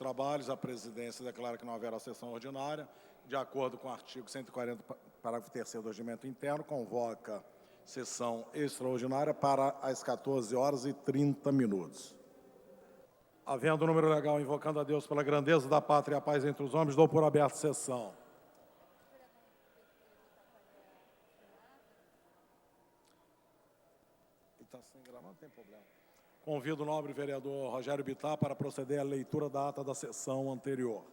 trabalhos, a presidência declara que não haverá sessão ordinária. De acordo com o artigo 140, parágrafo 3º do Regimento Interno, convoca sessão extraordinária para as 14h30. Havendo o número legal, invocando a Deus pela grandeza da pátria e a paz entre os homens, dou por aberta a sessão. Está sem gravar, não tem problema. Convido o nobre vereador Rogério Bittar para proceder à leitura da ata da sessão anterior.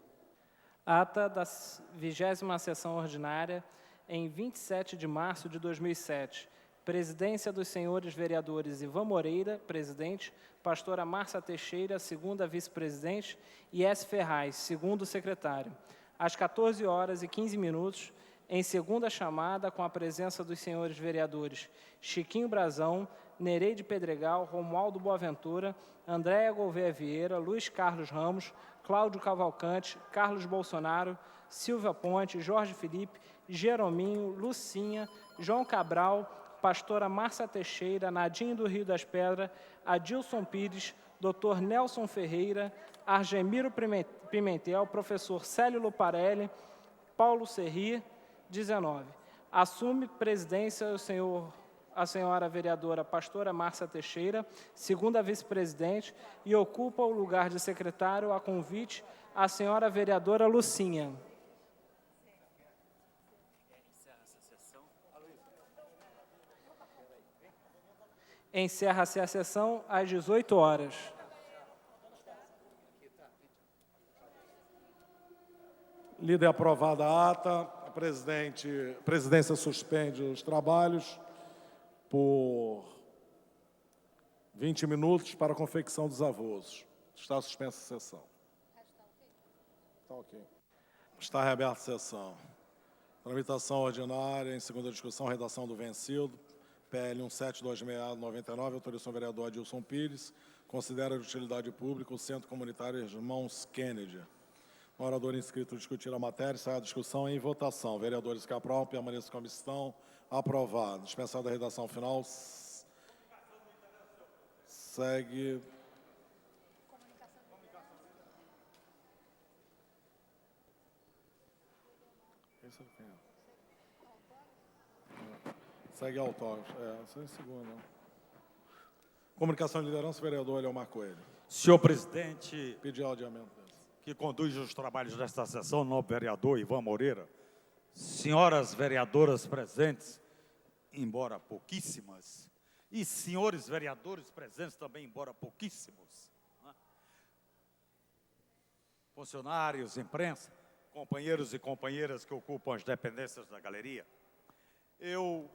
Ata da 20ª sessão ordinária, em 27 de março de 2007. Presidência dos senhores vereadores Ivan Moreira, presidente, pastora Márcia Teixeira, segunda vice-presidente, e S. Ferraz, segundo secretário. Às 14h15, em segunda chamada, com a presença dos senhores vereadores Chiquinho Brazão, Nereide Pedregal, Romualdo Boaventura, Andréa Gouveia Vieira, Luiz Carlos Ramos, Cláudio Cavalcante, Carlos Bolsonaro, Silvia Ponte, Jorge Felipe, Jerominho, Lucinha, João Cabral, pastora Márcia Teixeira, Nadinho do Rio das Pedras, Adilson Pires, Dr. Nelson Ferreira, Argemiro Pimentel, professor Célio Luparelli, Paulo Serri, 19. Assume presidência a senhora vereadora pastora Márcia Teixeira, segunda vice-presidente, e ocupa o lugar de secretário a convite a senhora vereadora Lucinha. Encerra-se a sessão às 18h. Lida e aprovada a ata, a presidência suspende os trabalhos por 20 minutos para a confecção dos avôs. Está suspensa a sessão. Está ok. Está reaberta a sessão. Tramitação ordinária, em segunda discussão, redação do vencido. PL 172699, autorização do vereador Adilson Pires, considera de utilidade pública o Centro Comunitário Irmãos Kennedy. O orador inscrito discutir a matéria, sai a discussão em votação. Vereadores que aprovam, permaneçam como estão. Aprovado. Dispensada a redação final. Segue. Segue autógrafo. Sem segundo. Comunicação de liderança, vereador Leomar Coelho. Senhor presidente, Pedir adiamento. que conduz os trabalhos desta sessão, novo vereador Ivan Moreira, senhoras vereadoras presentes, embora pouquíssimas, e senhores vereadores presentes também, embora pouquíssimos, né? Funcionários, imprensa, companheiros e companheiras que ocupam as dependências da galeria, eu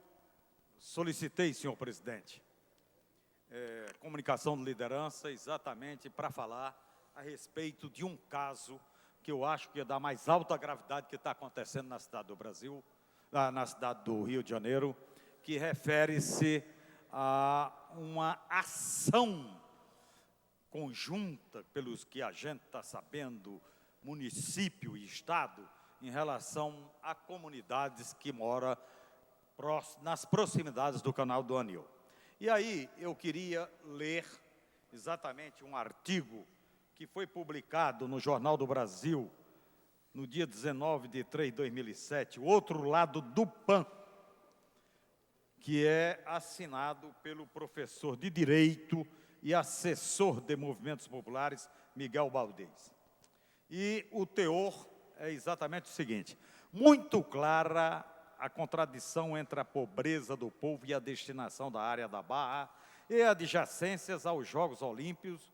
solicitei, senhor presidente, comunicação de liderança exatamente para falar a respeito de um caso que eu acho que é da mais alta gravidade que está acontecendo na cidade do Brasil, na cidade do Rio de Janeiro, que refere-se a uma ação conjunta, pelos que a gente está sabendo, município e Estado, em relação a comunidades que moram nas proximidades do canal do Anil. E aí eu queria ler exatamente um artigo que foi publicado no Jornal do Brasil, no dia 19 de 3 de 2007, o outro lado do PAN, que é assinado pelo professor de Direito e assessor de movimentos populares, Miguel Baldez. E o teor é exatamente o seguinte: muito clara a contradição entre a pobreza do povo e a destinação da área da Barra e adjacências aos Jogos Olímpicos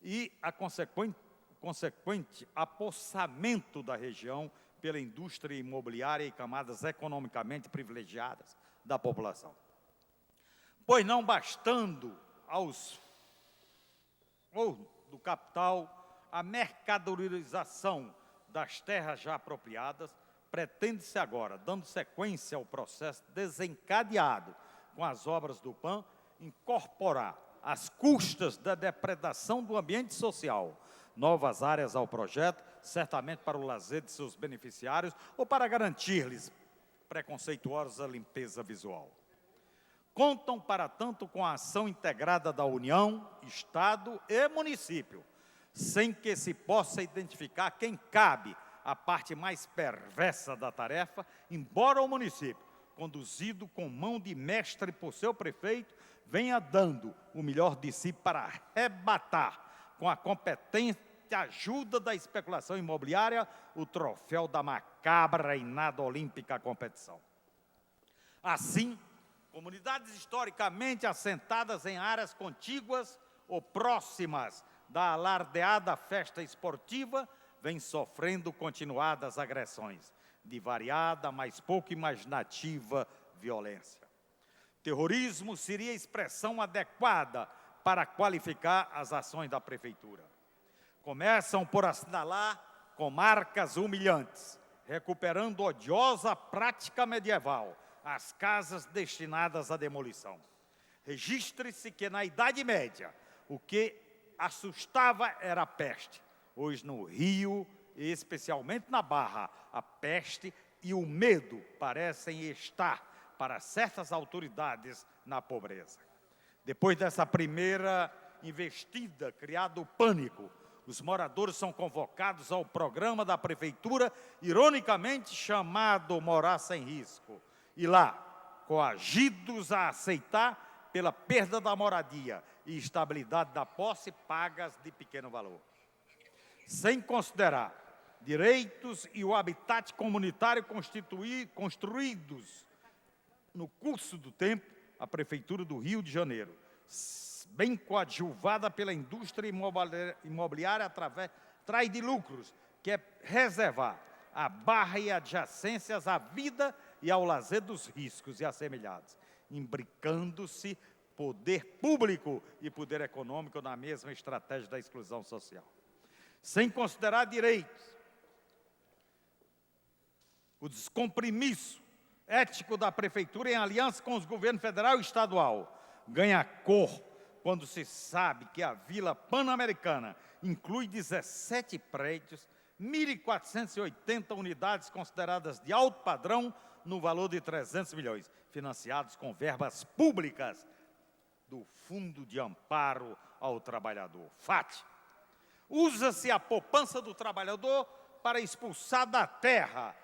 e a consequente apossamento da região pela indústria imobiliária e camadas economicamente privilegiadas da população. Pois não bastando do capital a mercadorização das terras já apropriadas, pretende-se agora, dando sequência ao processo desencadeado com as obras do PAN, incorporar, às custas da depredação do ambiente social, novas áreas ao projeto, certamente para o lazer de seus beneficiários ou para garantir-lhes preconceituosa limpeza visual. Contam, para tanto, com a ação integrada da União, Estado e município, sem que se possa identificar quem cabe a parte mais perversa da tarefa, embora o município, conduzido com mão de mestre por seu prefeito, venha dando o melhor de si para arrebatar, com a competente ajuda da especulação imobiliária, o troféu da macabra e nada olímpica competição. Assim, comunidades historicamente assentadas em áreas contíguas ou próximas da alardeada festa esportiva vêm sofrendo continuadas agressões de variada, mas pouco imaginativa violência. Terrorismo seria a expressão adequada para qualificar as ações da Prefeitura. Começam por assinalar com marcas humilhantes, recuperando odiosa prática medieval, as casas destinadas à demolição. Registre-se que na Idade Média, o que assustava era a peste. Hoje no Rio, e especialmente na Barra, a peste e o medo parecem estar, para certas autoridades, na pobreza. Depois dessa primeira investida, criado o pânico, os moradores são convocados ao programa da Prefeitura, ironicamente chamado Morar Sem Risco. E lá, coagidos a aceitar pela perda da moradia e estabilidade da posse pagas de pequeno valor. Sem considerar direitos e o habitat comunitário construídos no curso do tempo, a Prefeitura do Rio de Janeiro, bem coadjuvada pela indústria imobiliária atrai de lucros, que é reservar a Barra e adjacências à vida e ao lazer dos riscos e assemelhados, imbricando-se poder público e poder econômico na mesma estratégia da exclusão social. Sem considerar direitos, o descompromisso ético da Prefeitura em aliança com os governos federal e estadual ganha cor quando se sabe que a Vila Pan-Americana inclui 17 prédios, 1.480 unidades consideradas de alto padrão no valor de 300 milhões, financiados com verbas públicas do Fundo de Amparo ao Trabalhador, FAT. Usa-se a poupança do trabalhador para expulsar da terra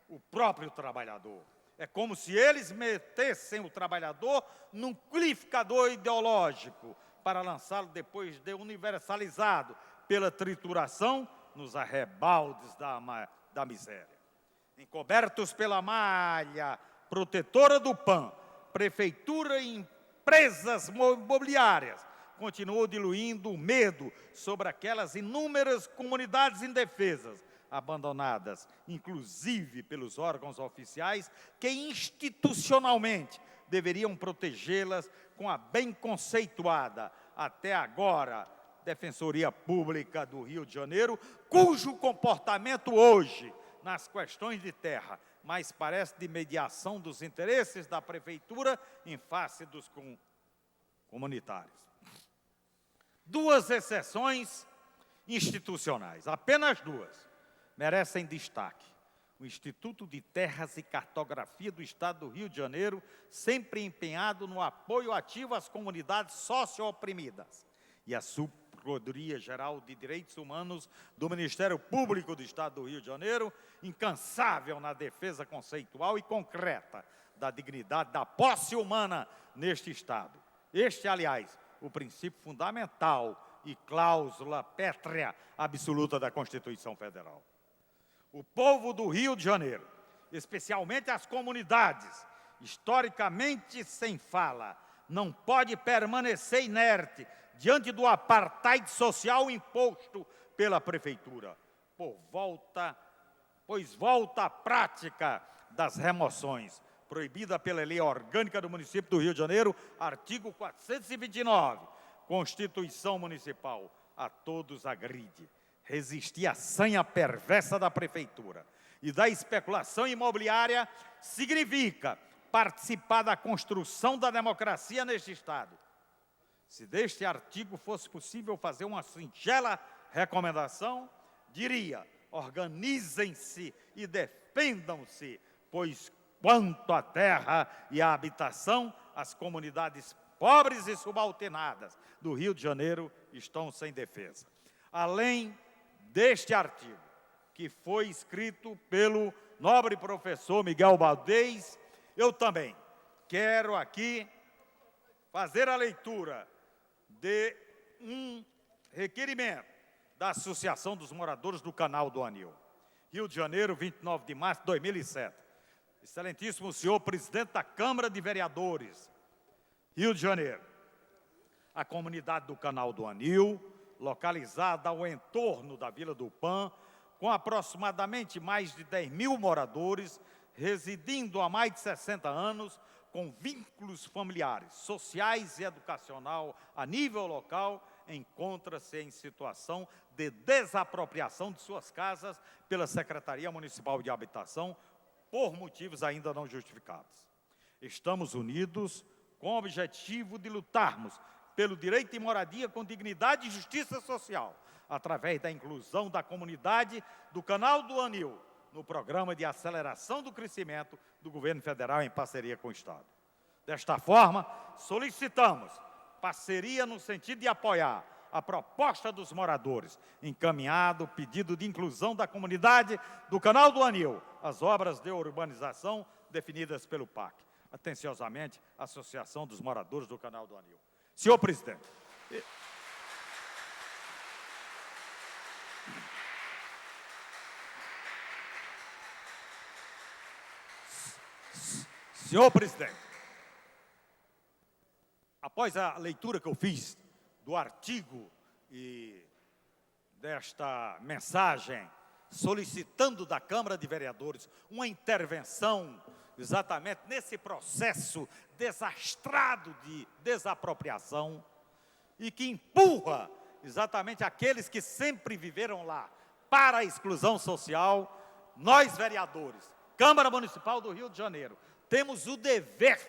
o próprio trabalhador. É como se eles metessem o trabalhador num liquidificador ideológico para lançá-lo depois de universalizado pela trituração nos arrebaldes da miséria. Encobertos pela malha protetora do PAN, Prefeitura e empresas imobiliárias continuou diluindo o medo sobre aquelas inúmeras comunidades indefesas, abandonadas, inclusive pelos órgãos oficiais, que institucionalmente deveriam protegê-las com a bem conceituada, até agora, Defensoria Pública do Rio de Janeiro, cujo comportamento hoje, nas questões de terra, mais parece de mediação dos interesses da Prefeitura em face dos comunitários. Duas exceções institucionais, apenas duas, merecem destaque. O Instituto de Terras e Cartografia do Estado do Rio de Janeiro, sempre empenhado no apoio ativo às comunidades socio-oprimidas, e a Subprocuradoria Geral de Direitos Humanos do Ministério Público do Estado do Rio de Janeiro, incansável na defesa conceitual e concreta da dignidade da posse humana neste Estado. Este, aliás, o princípio fundamental e cláusula pétrea absoluta da Constituição Federal. O povo do Rio de Janeiro, especialmente as comunidades, historicamente sem fala, não pode permanecer inerte diante do apartheid social imposto pela Prefeitura, pois volta à prática das remoções, proibida pela Lei Orgânica do Município do Rio de Janeiro, artigo 429, Constituição Municipal, a todos agride. Resistir à sanha perversa da Prefeitura e da especulação imobiliária significa participar da construção da democracia neste Estado. Se deste artigo fosse possível fazer uma singela recomendação, diria: organizem-se e defendam-se, pois quanto à terra e à habitação, as comunidades pobres e subalternadas do Rio de Janeiro estão sem defesa. Além deste artigo, que foi escrito pelo nobre professor Miguel Baldez, eu também quero aqui fazer a leitura de um requerimento da Associação dos Moradores do Canal do Anil. Rio de Janeiro, 29 de março de 2007. Excelentíssimo senhor presidente da Câmara de Vereadores, Rio de Janeiro. A comunidade do Canal do Anil, localizada ao entorno da Vila do Pan, com aproximadamente mais de 10 mil moradores, residindo há mais de 60 anos, com vínculos familiares, sociais e educacional a nível local, encontra-se em situação de desapropriação de suas casas pela Secretaria Municipal de Habitação, por motivos ainda não justificados. Estamos unidos com o objetivo de lutarmos pelo direito de moradia com dignidade e justiça social, através da inclusão da comunidade do Canal do Anil, no Programa de Aceleração do Crescimento do Governo Federal em parceria com o Estado. Desta forma, solicitamos parceria no sentido de apoiar a proposta dos moradores, encaminhado o pedido de inclusão da comunidade do Canal do Anil, as obras de urbanização definidas pelo PAC. Atenciosamente, Associação dos Moradores do Canal do Anil. Senhor presidente, após a leitura que eu fiz do artigo e desta mensagem, solicitando da Câmara de Vereadores uma intervenção exatamente nesse processo desastrado de desapropriação e que empurra exatamente aqueles que sempre viveram lá para a exclusão social, nós vereadores, Câmara Municipal do Rio de Janeiro, temos o dever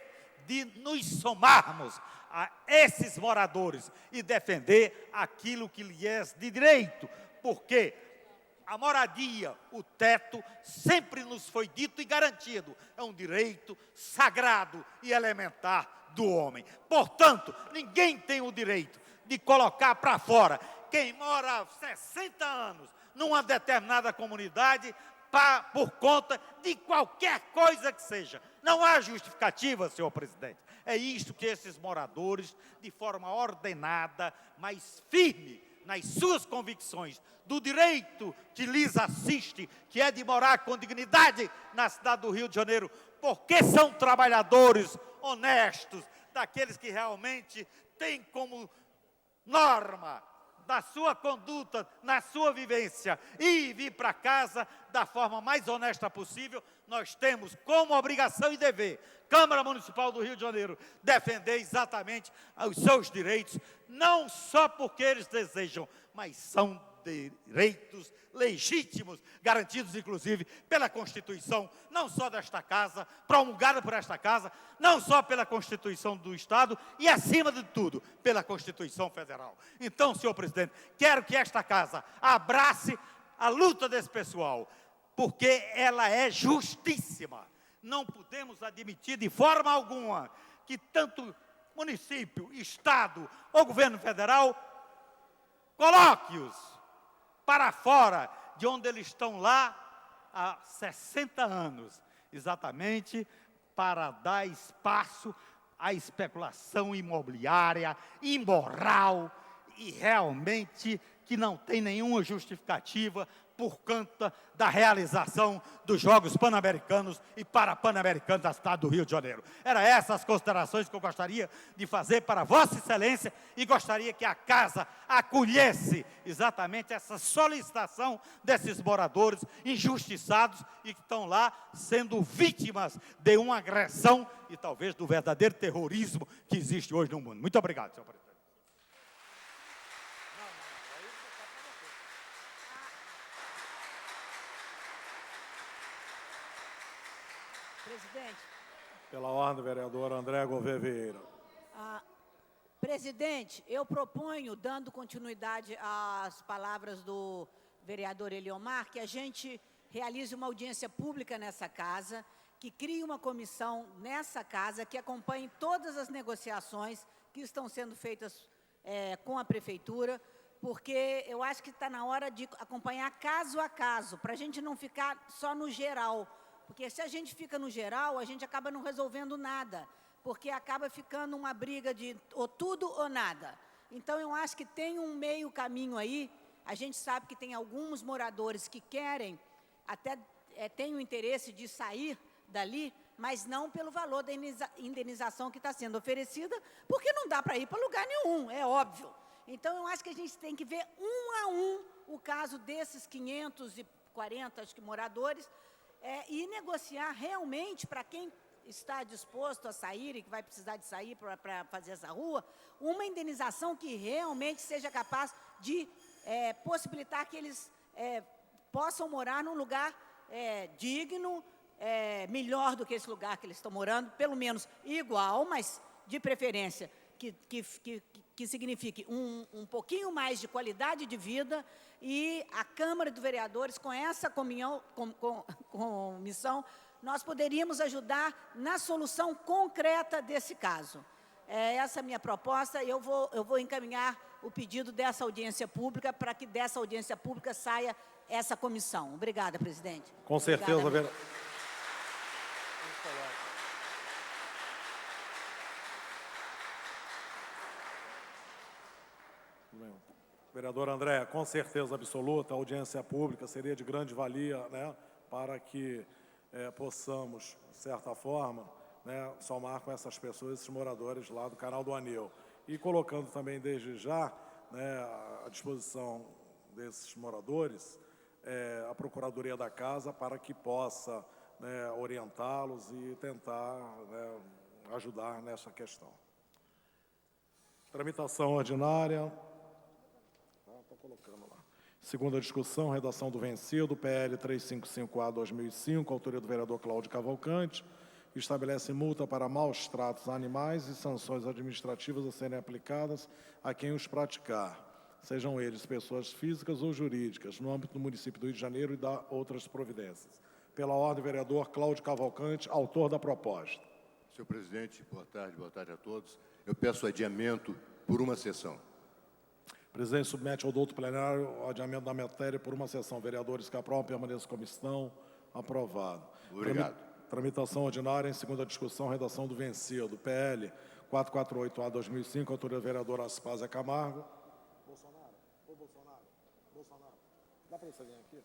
de nos somarmos a esses moradores e defender aquilo que lhes é de direito, porque a moradia, o teto, sempre nos foi dito e garantido, é um direito sagrado e elementar do homem. Portanto, ninguém tem o direito de colocar para fora quem mora há 60 anos numa determinada comunidade por conta de qualquer coisa que seja. Não há justificativa, senhor presidente. É isto que esses moradores, de forma ordenada, mas firme nas suas convicções, do direito que lhes assiste, que é de morar com dignidade na cidade do Rio de Janeiro, porque são trabalhadores honestos, daqueles que realmente têm como norma da sua conduta, na sua vivência, e vir para casa da forma mais honesta possível, nós temos como obrigação e dever, Câmara Municipal do Rio de Janeiro, defender exatamente os seus direitos, não só porque eles desejam, mas são direitos legítimos, garantidos inclusive pela Constituição, não só desta casa, promulgada por esta casa, não só pela Constituição do Estado e, acima de tudo, pela Constituição Federal. Então, senhor presidente, quero que esta casa abrace a luta desse pessoal, porque ela é justíssima. Não podemos admitir de forma alguma que tanto município, Estado ou Governo Federal coloque-os para fora de onde eles estão lá há 60 anos, exatamente para dar espaço à especulação imobiliária, imoral e realmente que não tem nenhuma justificativa por conta da realização dos Jogos Pan-Americanos e Parapan-Americanos da cidade do Rio de Janeiro. Eram essas as considerações que eu gostaria de fazer para Vossa Excelência e gostaria que a Casa acolhesse exatamente essa solicitação desses moradores injustiçados e que estão lá sendo vítimas de uma agressão e talvez do verdadeiro terrorismo que existe hoje no mundo. Muito obrigado, senhor presidente. Presidente. Pela ordem, vereador André Gouveia Vieira. Presidente, eu proponho, dando continuidade às palavras do vereador Eliomar, que a gente realize uma audiência pública nessa casa, que crie uma comissão nessa casa, que acompanhe todas as negociações que estão sendo feitas com a Prefeitura, porque eu acho que está na hora de acompanhar caso a caso, para a gente não ficar só no geral. Porque se a gente fica no geral, a gente acaba não resolvendo nada, porque acaba ficando uma briga de ou tudo ou nada. Então, eu acho que tem um meio caminho aí. A gente sabe que tem alguns moradores que querem, até têm o interesse de sair dali, mas não pelo valor da indenização que está sendo oferecida, porque não dá para ir para lugar nenhum, é óbvio. Então, eu acho que a gente tem que ver um a um o caso desses 540, acho que, moradores, e negociar realmente para quem está disposto a sair e que vai precisar de sair para fazer essa rua, uma indenização que realmente seja capaz de possibilitar que eles possam morar num lugar digno, melhor do que esse lugar que eles estão morando, pelo menos igual, mas de preferência que signifique um pouquinho mais de qualidade de vida, e a Câmara dos Vereadores, com essa comissão, nós poderíamos ajudar na solução concreta desse caso. Essa é a minha proposta. Eu vou encaminhar o pedido dessa audiência pública para que dessa audiência pública saia essa comissão. Obrigada, presidente. Com certeza, Obrigada, Vereador André, com certeza absoluta, a audiência pública seria de grande valia, né, para que possamos, de certa forma, né, somar com essas pessoas, esses moradores lá do Canal do Anil. E colocando também, desde já, né, à disposição desses moradores, a Procuradoria da Casa, para que possa, né, orientá-los e tentar, né, ajudar nessa questão. Tramitação ordinária. Colocando lá. Segunda discussão, redação do vencido, PL 355-A/2005, autoria do vereador Cláudio Cavalcante, estabelece multa para maus tratos a animais e sanções administrativas a serem aplicadas a quem os praticar, sejam eles pessoas físicas ou jurídicas, no âmbito do município do Rio de Janeiro, e dá outras providências. Pela ordem, vereador Cláudio Cavalcante, autor da proposta. Senhor presidente, boa tarde a todos. Eu peço adiamento por uma sessão. O presidente submete ao douto plenário o adiamento da matéria por uma sessão. Vereadores que aprovam, permaneçam como estão. Aprovado. Obrigado. Tramitação ordinária em segunda discussão, redação do vencido. PL 448-A/2005, autoria do vereador Aspásia Camargo. Bolsonaro. Dá para você vir aqui?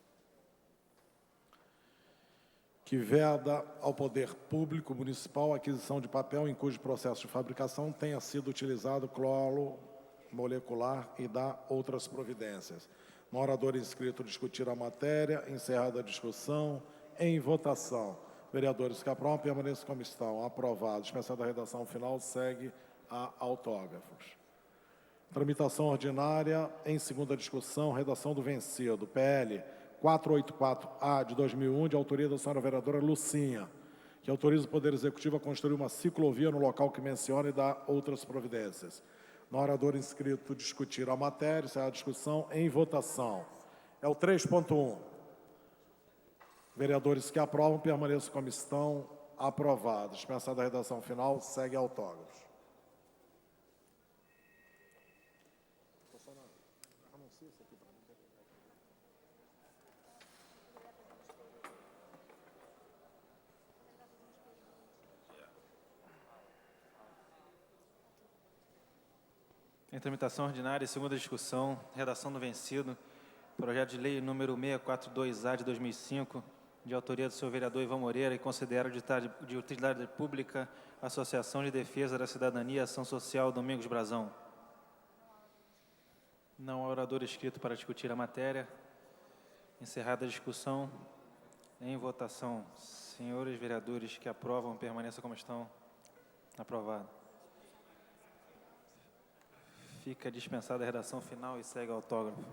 Que veda ao poder público municipal a aquisição de papel em cujo processo de fabricação tenha sido utilizado cloro molecular e dá outras providências. No orador inscrito discutir a matéria, encerrada a discussão, em votação. Vereadores que aprovam, permaneçam como estão. Aprovado. Dispensada a redação final, segue a autógrafos. Tramitação ordinária em segunda discussão, redação do vencido. PL 484-A de 2001, de autoria da senhora vereadora Lucinha, que autoriza o Poder Executivo a construir uma ciclovia no local que menciona e dá outras providências. No orador inscrito discutir a matéria, será a discussão em votação. É o 3.1. Vereadores que aprovam, permaneçam como estão. Aprovados. Dispensada a redação final, segue autógrafos. Em tramitação ordinária, segunda discussão, redação do vencido, projeto de lei número 642-A de 2005, de autoria do senhor vereador Ivan Moreira, e considera de utilidade pública a Associação de Defesa da Cidadania e Ação Social Domingos Brazão. Não há orador inscrito para discutir a matéria. Encerrada a discussão, em votação. Senhores vereadores que aprovam, permaneçam como estão. Aprovado. Fica dispensada a redação final e segue o autógrafo.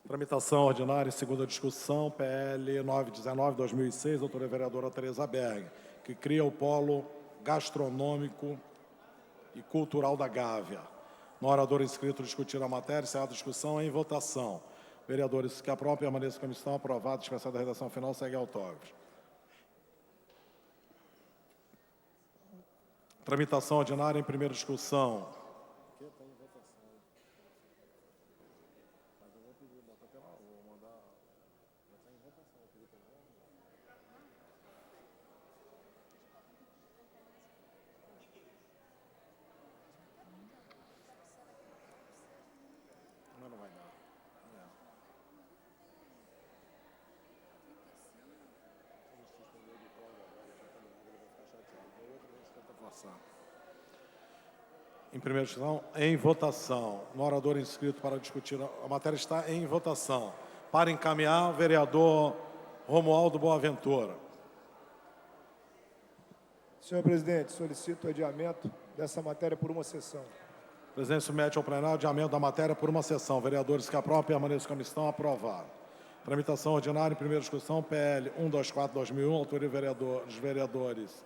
Tramitação ordinária em segunda discussão, PL 919-2006, autoria vereadora Tereza Berg, que cria o polo gastronômico e cultural da Gávea. No orador inscrito discutir a matéria, será a discussão em votação. Vereadores que aprovam, permaneçam como estão. Aprovado. Dispensada a redação final, segue autógrafos. Tramitação ordinária em primeira discussão. Não vai dar. Em primeira discussão, em votação. No orador inscrito para discutir, a matéria está em votação. Para encaminhar, o vereador Romualdo Boaventura. Senhor presidente, solicito o adiamento dessa matéria por uma sessão. O presidente submete ao plenário o adiamento da matéria por uma sessão. Vereadores que aprovam, permaneçam como estão. Aprovado. Tramitação ordinária em primeira discussão, PL 124/2001, autoria dos vereadores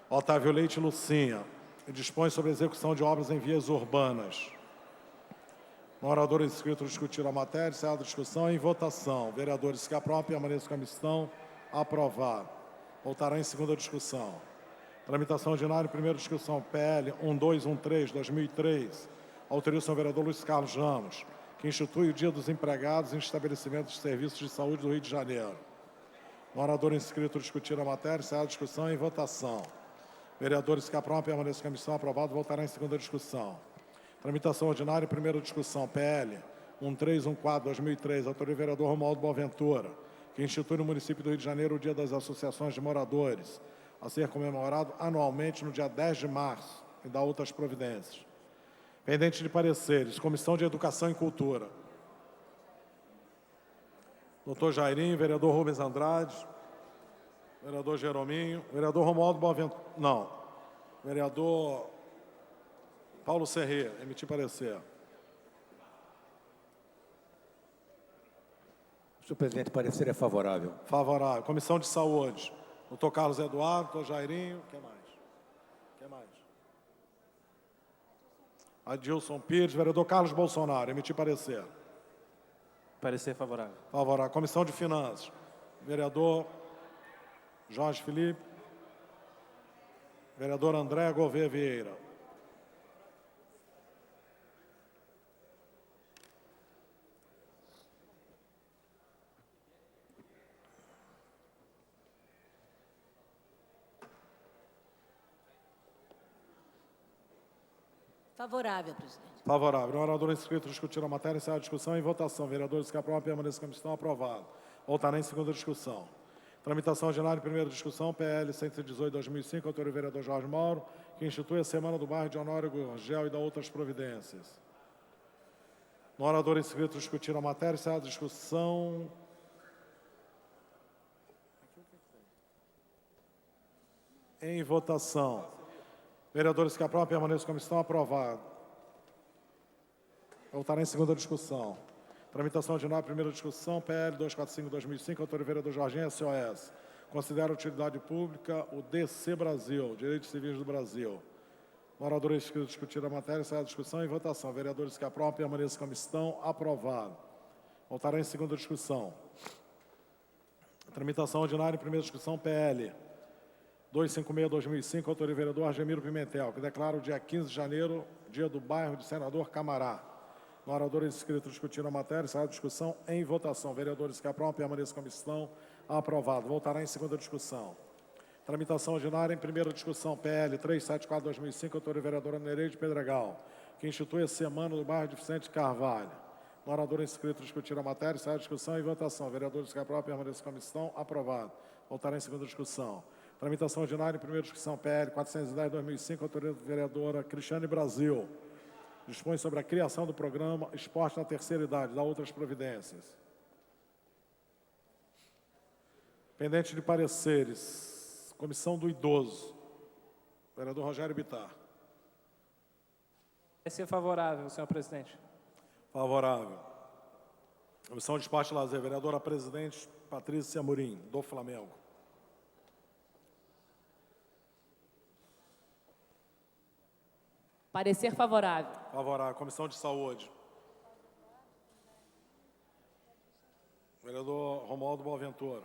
Otávio Leite e Lucinha, e dispõe sobre a execução de obras em vias urbanas. No orador inscrito discutir a matéria, encerrada a discussão, em votação. Vereadores que aprovam, permaneçam como estão. Aprovado. Voltará em segunda discussão. Tramitação ordinária em primeira discussão, PL 1213/2003, autoria do senhor vereador Luiz Carlos Ramos, que institui o Dia dos Empregados em estabelecimentos de serviços de saúde do Rio de Janeiro. No orador inscrito discutir a matéria, encerrada a discussão, em votação. Vereadores que aprovam, permaneçam como estão. Aprovado. Voltará em segunda discussão. Tramitação ordinária em primeira discussão, PL 1314/2003, autoria do vereador Romualdo Boaventura, que institui no município do Rio de Janeiro o Dia das Associações de Moradores, a ser comemorado anualmente no dia 10 de março, e dá outras providências. Pendente de pareceres, Comissão de Educação e Cultura. Doutor Jairinho, vereador Rubens Andrade, vereador Jerominho, vereador Romualdo Boaventura, não, vereador Paulo Serrê, emitir parecer. Senhor presidente, parecer é favorável. Favorável. Comissão de Saúde. Doutor Carlos Eduardo, doutor Jairinho, quem mais? Quem mais? Adilson Pires, vereador Carlos Bolsonaro, emitir parecer. Parecer favorável. Favorável. Comissão de Finanças. Vereador Jorge Felipe. Vereador André Gouveia Vieira. Favorável, presidente. Favorável. O orador inscrito discutir a matéria, encerrar a discussão, em votação. Vereadores que aprovam, permaneçam como estão. Aprovado. Voltará em segunda discussão. Tramitação ordinária em primeira discussão, PL 118/2005, autoria do vereador Jorge Mauro, que institui a Semana do Bairro de Honório Gurgel e dá outras providências. No orador inscrito discutir a matéria, encerrar a discussão. Em votação. Vereadores que aprovam, permaneçam como estão. Aprovado. Voltará em segunda discussão. Tramitação ordinária, primeira discussão, PL 245/2005, autoria do vereador Jorginho, SOS. Considera utilidade pública o DC Brasil, Direitos Civis do Brasil. O orador inscrito discutir a matéria, encerrar a discussão, em votação. Vereadores que aprovam, permaneçam como estão. Aprovado. Voltará em segunda discussão. Tramitação ordinária, primeira discussão, PL 256/2005, autoria do vereador Argemiro Pimentel, que declara o dia 15 de janeiro, dia do bairro de Senador Camará. No orador inscrito discutir a matéria, encerrar a discussão, em votação. Vereadores que aprovam, permaneçam como estão. Aprovado. Voltará em segunda discussão. Tramitação ordinária em primeira discussão, PL 374/2005, autoria do vereador Nereide Pedregal, que institui a Semana do bairro de Vicente Carvalho. No orador inscrito discutir a matéria, encerrar a discussão, em votação. Vereadores que aprovam, permaneçam como estão. Aprovado. Voltará em segunda discussão. Tramitação ordinária em primeira discussão, PL 410/2005, autoria da vereadora Cristiane Brasil. Dispõe sobre a criação do programa Esporte na Terceira Idade, dá outras providências. Pendente de pareceres, Comissão do Idoso. Vereador Rogério Bittar. Parecer favorável, senhor presidente. Favorável. Comissão de Esporte e Lazer, vereadora presidente Patrícia Amorim, do Flamengo. Parecer favorável. Favorável. Comissão de Saúde. Vereador Romualdo Boaventura.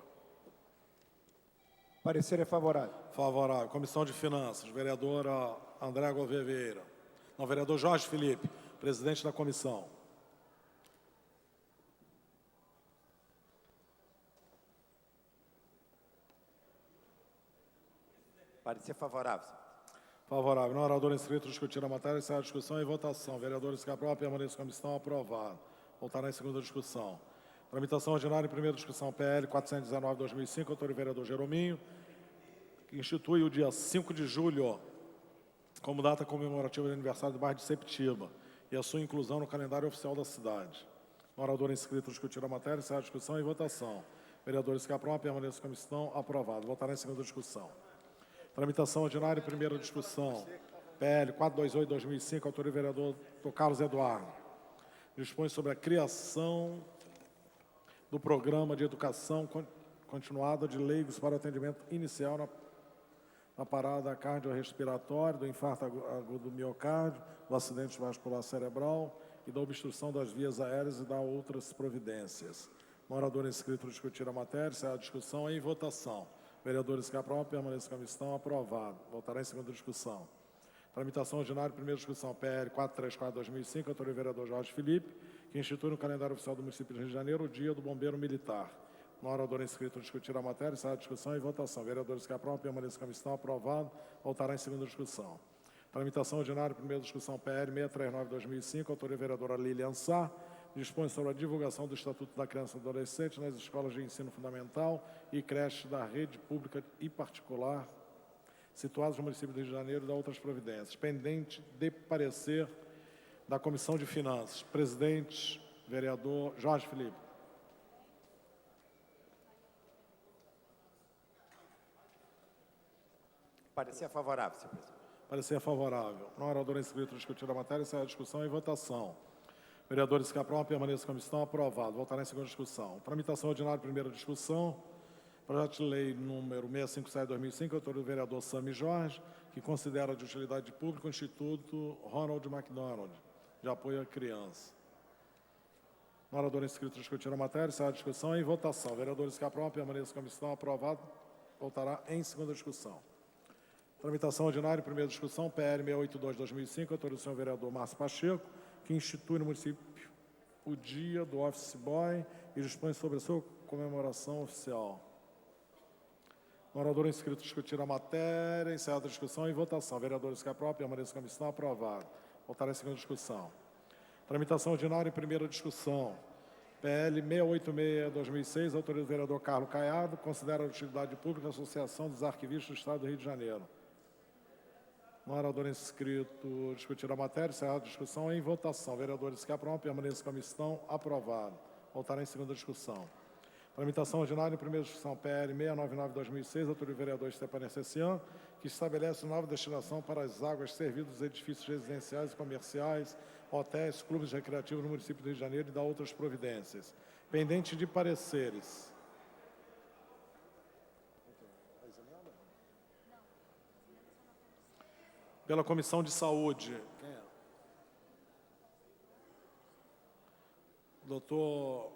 Parecer é favorável. Favorável. Comissão de Finanças, vereadora André Gouveia Vieira. Não, vereador Jorge Felipe, presidente da comissão. Parecer favorável. Favorável. Não orador inscrito discutir a matéria, encerrar a discussão e votação. Vereadores que aprovam, permaneçam na comissão. Aprovado. Voltará em segunda discussão. Tramitação ordinária em primeira discussão, PL 419/2005, autor e vereador Jerominho, que institui o dia 5 de julho como data comemorativa do aniversário do bairro de Septiba e a sua inclusão no calendário oficial da cidade. No orador inscrito discutir a matéria, encerrar a discussão e votação. Vereadores que aprovam, permaneçam na comissão. Aprovado. Voltará em segunda discussão. Tramitação ordinária em primeira discussão, PL 428/2005, autor e vereador Dr. Carlos Eduardo. Dispõe sobre a criação do Programa de Educação Continuada de Leigos para atendimento inicial na parada cardiorrespiratória, do infarto agudo do miocárdio, do acidente vascular cerebral e da obstrução das vias aéreas e da outras providências. No orador inscrito discutir a matéria, será a discussão em votação. Vereadores que aprovam, permaneçam na comissão. Aprovado. Voltará em segunda discussão. Tramitação ordinária, primeira discussão, PL 434/2005, autor e vereador Jorge Felipe, que institui no calendário oficial do município do Rio de Janeiro o Dia do Bombeiro Militar. No orador inscrito discutir a matéria, será a discussão e votação. Vereadores que aprovam, permaneçam na comissão. Aprovado. Voltará em segunda discussão. Tramitação ordinária, primeira discussão, PL 639/2005, autor e vereadora Lilian Sá, dispõe sobre a divulgação do Estatuto da Criança e do Adolescente nas escolas de ensino fundamental e creches da rede pública e particular situados no município do Rio de Janeiro e da outras providências. Pendente de parecer da Comissão de Finanças. Presidente, vereador Jorge Felipe. Parecer favorável, senhor presidente. Parecer favorável. No orador inscrito discutir a matéria, será a discussão e votação. Vereadores que aprovam, permaneçam na comissão. Aprovado. Voltará em segunda discussão. Tramitação ordinária, primeira discussão. Projeto de lei número 657/2005, autor do vereador Sami Jorge, que considera de utilidade pública o Instituto Ronald McDonald, de apoio à criança. No orador inscrito discutir a matéria, será a discussão em votação. Vereadores que aprovam, permaneçam na comissão. Aprovado. Voltará em segunda discussão. Tramitação ordinária, primeira discussão, PL 682/2005, autor do senhor vereador Márcio Pacheco, que institui no município o Dia do Office Boy e dispõe sobre a sua comemoração oficial. No orador inscrito discutir a matéria, encerrada a discussão e votação. Vereadores que aprovam, permaneçam na comissão. Aprovado. Voltará em segunda discussão. Tramitação ordinária em primeira discussão. PL 686/2006, autor do vereador Carlos Caiado, considera de utilidade pública a Associação dos Arquivistas do Estado do Rio de Janeiro. No orador inscrito discutir a matéria, encerrada a discussão em votação. Vereadores que aprovam, permaneçam na comissão. Aprovado. Voltará em segunda discussão. Tramitação ordinária em primeira discussão, PL 699/2006, autor do vereador Stepan Cessian, que estabelece nova destinação para as águas servidas dos edifícios residenciais e comerciais, hotéis, clubes recreativos no município do Rio de Janeiro e da outras providências. Pendente de pareceres. Pela Comissão de Saúde. Quem é? Doutor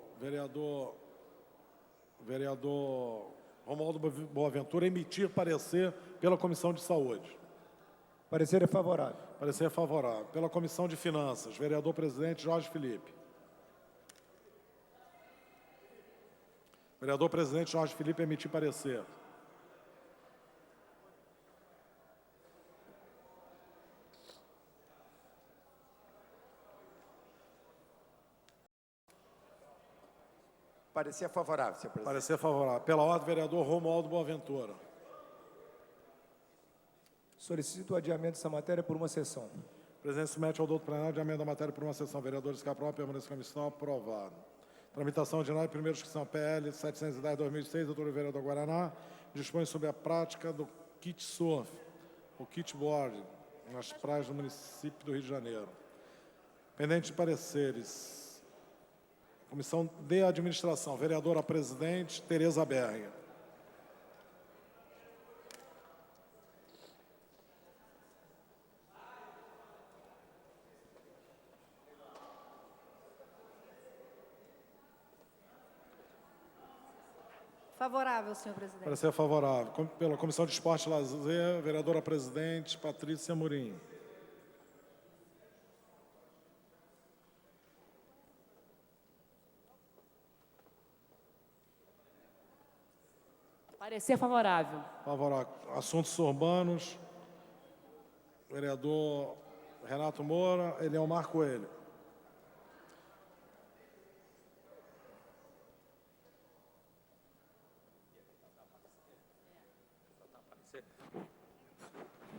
vereador Romualdo Boaventura, emitir parecer pela Comissão de Saúde. Parecer é favorável. Parecer favorável. Pela Comissão de Finanças, vereador presidente Jorge Felipe. Vereador presidente Jorge Felipe, emitir parecer. Parecer favorável, senhor presidente. Parecer favorável. Pela ordem, vereador Romualdo Boaventura. Solicito o adiamento dessa matéria por uma sessão. O presidente submete ao doutor plenário de adiamento da matéria por uma sessão. Vereadores que aprovam, permaneçam na comissão. Aprovado. Tramitação ordinária, primeira discussão, PL 710/2006, doutor do vereador Guaraná, dispõe sobre a prática do kit surf, o kitboard, nas praias do município do Rio de Janeiro. Pendente de pareceres. Comissão de Administração, vereadora presidente Tereza Berger. Favorável, senhor presidente. Parecer favorável. Pela Comissão de Esporte e Lazer, vereadora presidente Patrícia Amorim. Parecer favorável. Favorável. Assuntos urbanos, vereador Renato Moura, Eliomar Coelho.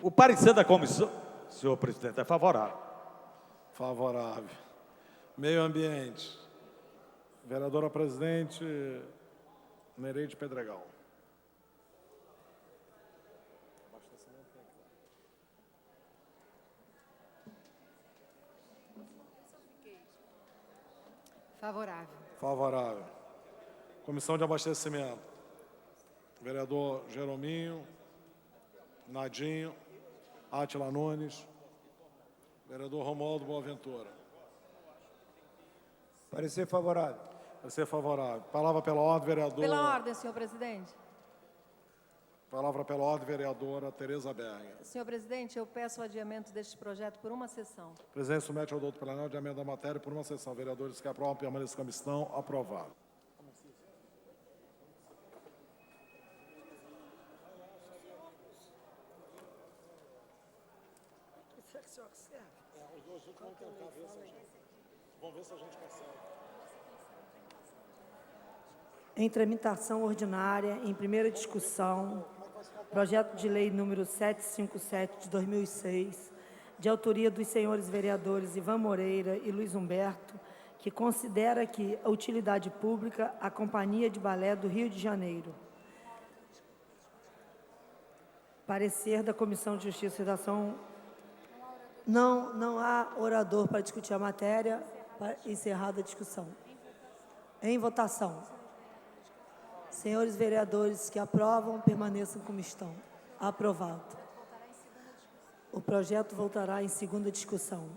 O parecer da comissão, senhor presidente, é favorável. Favorável. Meio Ambiente, vereadora presidente Nereide Pedregal. Favorável. Favorável. Comissão de Abastecimento, vereador Jerominho, Nadinho, Átila Nunes, vereador Romualdo Boaventura. Parecer favorável. Parecer favorável. Palavra pela ordem, vereador. Pela ordem, senhor presidente. Palavra pela ordem, vereadora Tereza Berger. Senhor presidente, eu peço o adiamento deste projeto por uma sessão. O presidente submete ao doutor plenário de adiamento da matéria por uma sessão. Vereadores que aprovam, permaneçam como estão. Aprovado. Vamos ver se a gente consegue. Em tramitação ordinária, em primeira discussão, projeto de lei número 757 de 2006, de autoria dos senhores vereadores Ivan Moreira e Luiz Humberto, que considera que a utilidade pública a Companhia de Balé do Rio de Janeiro. Parecer da Comissão de Justiça e Redação. Não há orador para discutir a matéria. Encerrada a discussão. Em votação. Senhores vereadores que aprovam, permaneçam como estão. Aprovado. O projeto voltará em segunda discussão.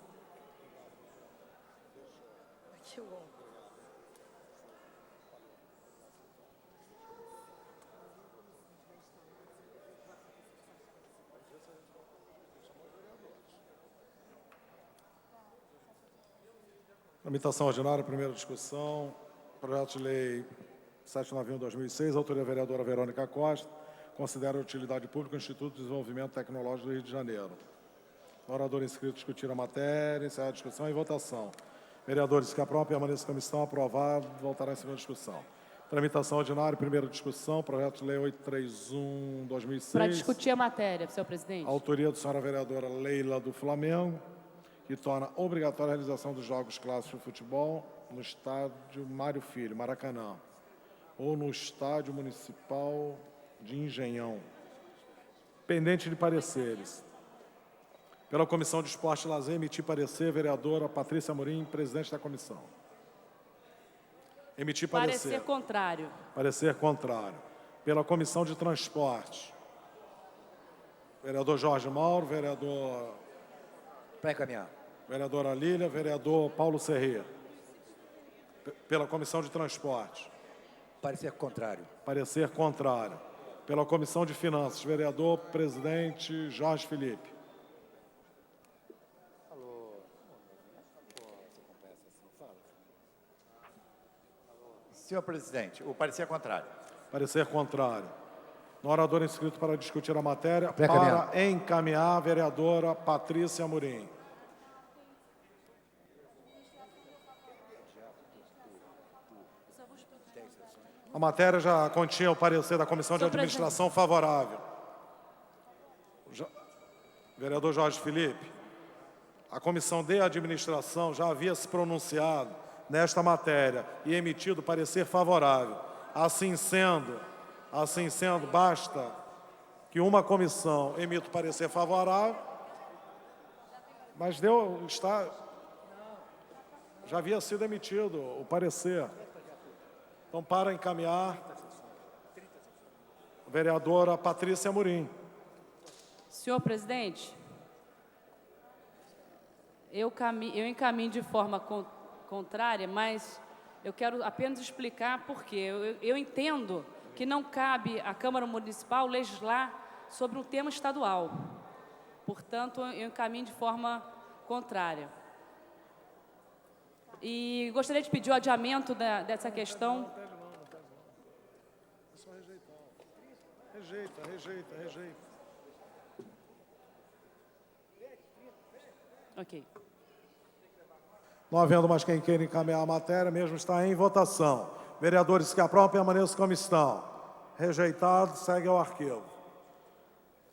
Tramitação ordinária, primeira discussão. Projeto de lei 791/2006, autoria vereadora Verônica Costa, considera a utilidade pública o Instituto de Desenvolvimento Tecnológico do Rio de Janeiro. O orador inscrito discutir a matéria, encerrar a discussão e votação. Vereadores que aprovam, permaneçam como estão. Aprovado. Voltará em segunda discussão. Tramitação ordinária, primeira discussão. Projeto de lei 831/2006. Para discutir a matéria, senhor presidente. Autoria da senhora vereadora Leila do Flamengo, que torna obrigatória a realização dos Jogos Clássicos de Futebol no estádio Mário Filho, Maracanã, ou no estádio municipal de Engenhão. Pendente de pareceres. Pela Comissão de Esporte e Lazer, emitir parecer, vereadora Patrícia Amorim, presidente da comissão. Emitir parecer. Parecer contrário. Parecer contrário. Pela Comissão de Transporte, vereador Jorge Mauro, vereador... Para encaminhar. Vereadora Lília, vereador Paulo Serrê. Pela Comissão de Transporte. Parecer contrário. Parecer contrário. Pela Comissão de Finanças, vereador presidente Jorge Felipe. Senhor presidente, o parecer é contrário. Parecer contrário. No orador inscrito para discutir a matéria, Para para encaminhar a vereadora Patrícia Amorim. A matéria já continha o parecer da Comissão de Administração favorável. Vereador Jorge Felipe, a Comissão de Administração já havia se pronunciado nesta matéria e emitido parecer favorável. Assim sendo, basta que uma comissão emita o parecer favorável, mas já havia sido emitido o parecer. Então, para encaminhar, a vereadora Patrícia Amorim. Senhor presidente, eu encaminho de forma contrária, mas eu quero apenas explicar por quê. Eu entendo que não cabe à Câmara Municipal legislar sobre um tema estadual. Portanto, eu encaminho de forma contrária. E gostaria de pedir o adiamento dessa questão. É só rejeitar. Rejeita. Ok. Não havendo mais quem queira encaminhar a matéria, mesmo está em votação. Vereadores que aprovam, permaneçam como estão. Rejeitado, segue ao arquivo.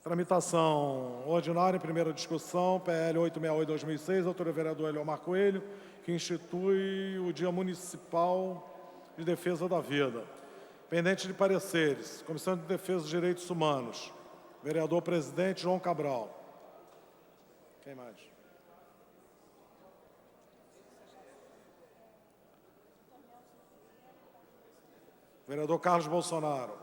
Tramitação ordinária, em primeira discussão, PL 868/2006, autor do vereador Eliomar Coelho, que institui o Dia Municipal de Defesa da Vida. Pendente de pareceres, Comissão de Defesa dos Direitos Humanos, vereador presidente João Cabral. Quem mais? Vereador Carlos Bolsonaro.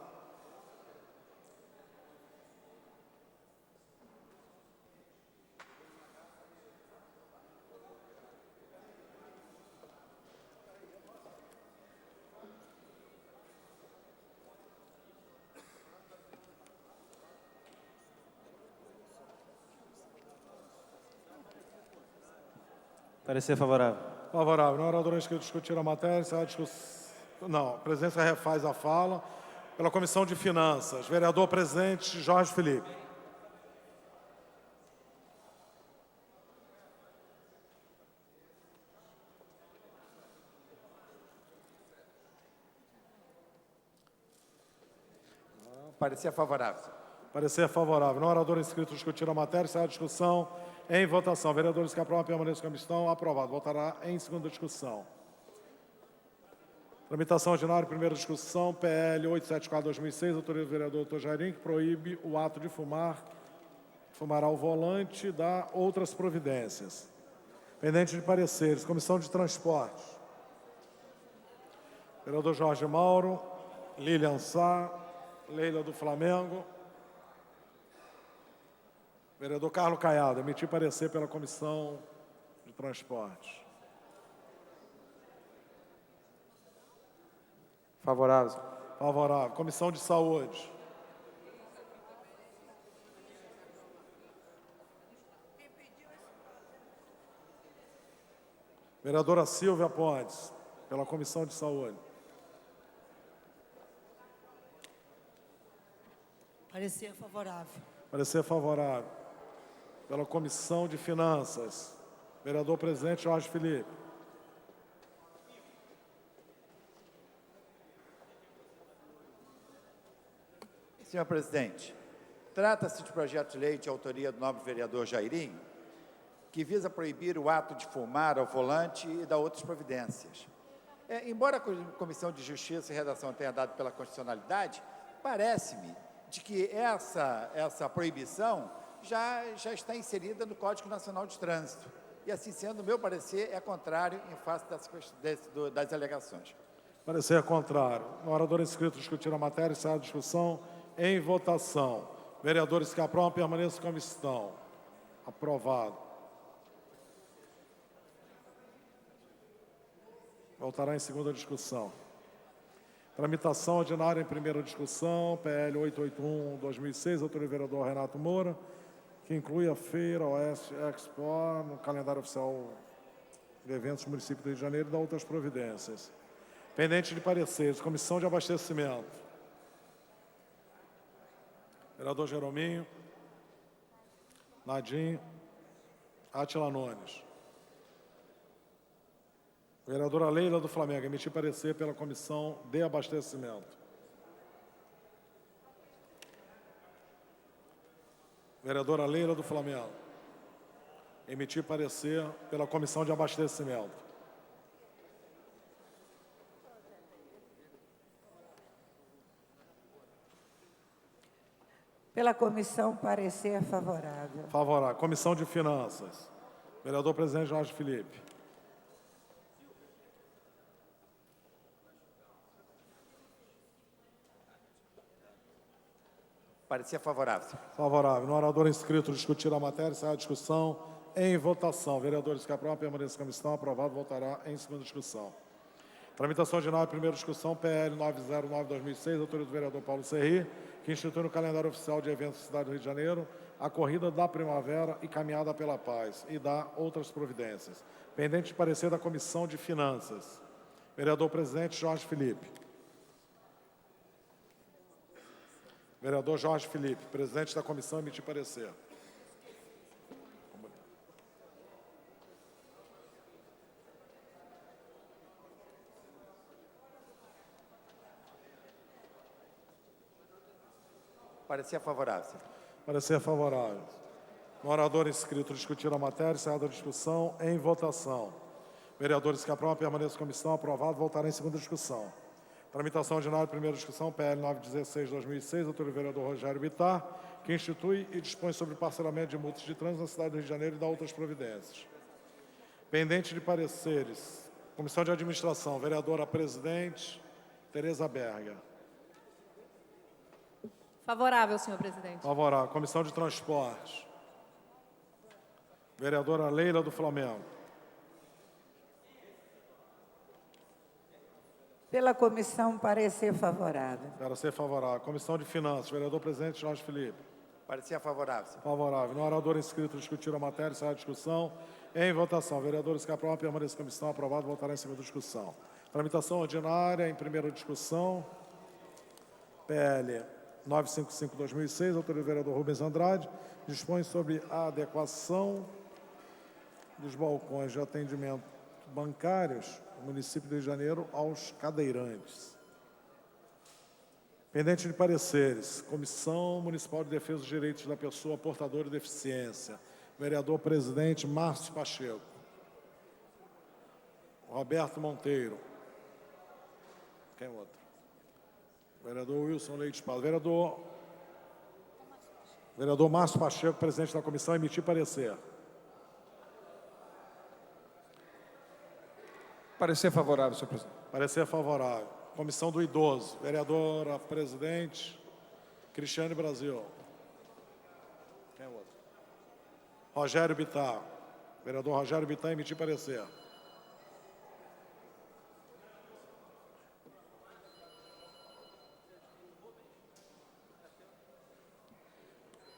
Parecer favorável. Favorável. Na oradora inscrito discutir a matéria, encerrar a discussão. Não, a presidência refaz a fala. Pela Comissão de Finanças, vereador presidente Jorge Felipe. Parecer favorável. Parecer favorável. Na oradora inscrito discutir a matéria, encerrar a discussão. Em votação. Vereadores que aprovam, permaneçam como estão. Aprovado. Votará em segunda discussão. Tramitação ordinária, primeira discussão, PL 874/2006, autoria do vereador Dr. Jairim, que proíbe o ato de fumará ao volante e dá outras providências. Pendente de pareceres, Comissão de Transportes. Vereador Jorge Mauro, Lilian Sá, Leila do Flamengo. Vereador Carlos Caiado, emitir parecer pela Comissão de Transportes. Favorável. Favorável. Comissão de Saúde. Vereadora Silvia Pontes, pela Comissão de Saúde. Parecer favorável. Parecer favorável. Pela Comissão de Finanças. Vereador presidente Jorge Felipe. Senhor presidente, trata-se de projeto de lei de autoria do nobre vereador Jairim, que visa proibir o ato de fumar ao volante e dar outras providências. Embora a Comissão de Justiça e Redação tenha dado pela constitucionalidade, parece-me de que essa proibição já está inserida no Código Nacional de Trânsito. E assim sendo, o meu parecer é contrário em face das alegações. Parecer contrário. O orador inscrito discutir a matéria, encerrar a discussão. Em votação. Vereadores que aprovam, permaneçam como estão. Aprovado. Voltará em segunda discussão. Tramitação ordinária em primeira discussão, PL 881/2006, autor do vereador Renato Moura, que inclui a Feira Oeste Expo no calendário oficial de eventos do município do Rio de Janeiro e dá outras providências. Pendente de pareceres, Comissão de Abastecimento. Vereador Jerominho, Nadim, Átila Nunes. Vereadora Leila do Flamengo, emitir parecer pela Comissão de Abastecimento. Vereadora Leila do Flamengo, emitir parecer pela Comissão de Abastecimento. Pela comissão, parecer favorável. Favorável. Comissão de Finanças. Vereador presidente Jorge Felipe. Parecer favorável. Favorável. No orador inscrito discutir a matéria, encerrar a discussão. Em votação. Vereadores que aprovam, permaneçam como estão. Aprovado. Voltará em segunda discussão. Tramitação ordinária, primeira discussão, PL 909/2006, autoria do vereador Paulo Serri, que institui no calendário oficial de eventos da cidade do Rio de Janeiro a Corrida da Primavera e Caminhada pela Paz e dá outras providências. Pendente de parecer da Comissão de Finanças. Vereador presidente Jorge Felipe. Vereador Jorge Felipe, presidente da comissão, emitir parecer. Parecer favorável. Parecer favorável. No orador inscrito, discutir a matéria, encerrada a discussão, em votação. Vereadores que aprovam, permaneçam na comissão. Aprovado, voltará em segunda discussão. Tramitação ordinária, primeira discussão, PL 916/2006, autoria do vereador Rogério Bittar, que institui e dispõe sobre o parcelamento de multas de trânsito na cidade do Rio de Janeiro e dá outras providências. Pendente de pareceres. Comissão de Administração, vereadora presidente, Tereza Berger. Favorável, senhor presidente. Favorável. Comissão de Transportes. Vereadora Leila do Flamengo. Pela comissão, parecer favorável. Parecer favorável. Comissão de Finanças. Vereador presidente Jorge Felipe. Parecer favorável. Favorável. No orador inscrito, discutir a matéria, encerrar a discussão. Em votação. Vereadores que aprovam, permaneçam na comissão. Aprovado, voltará em segunda discussão. Tramitação ordinária, em primeira discussão. PL 955/2006, autoria do vereador Rubens Andrade, dispõe sobre a adequação dos balcões de atendimento bancários do município do Rio de Janeiro aos cadeirantes. Pendente de pareceres, Comissão Municipal de Defesa dos Direitos da Pessoa Portadora de Deficiência, vereador presidente Márcio Pacheco. Roberto Monteiro. Quem outro? Vereador Wilson Leite Paulo. Vereador Márcio Pacheco, presidente da comissão, emitir parecer. Parecer favorável, senhor presidente. Parecer favorável. Comissão do Idoso. Vereadora presidente Cristiane Brasil. Quem é o outro? Rogério Bittar. Vereador Rogério Bittar, emitir parecer.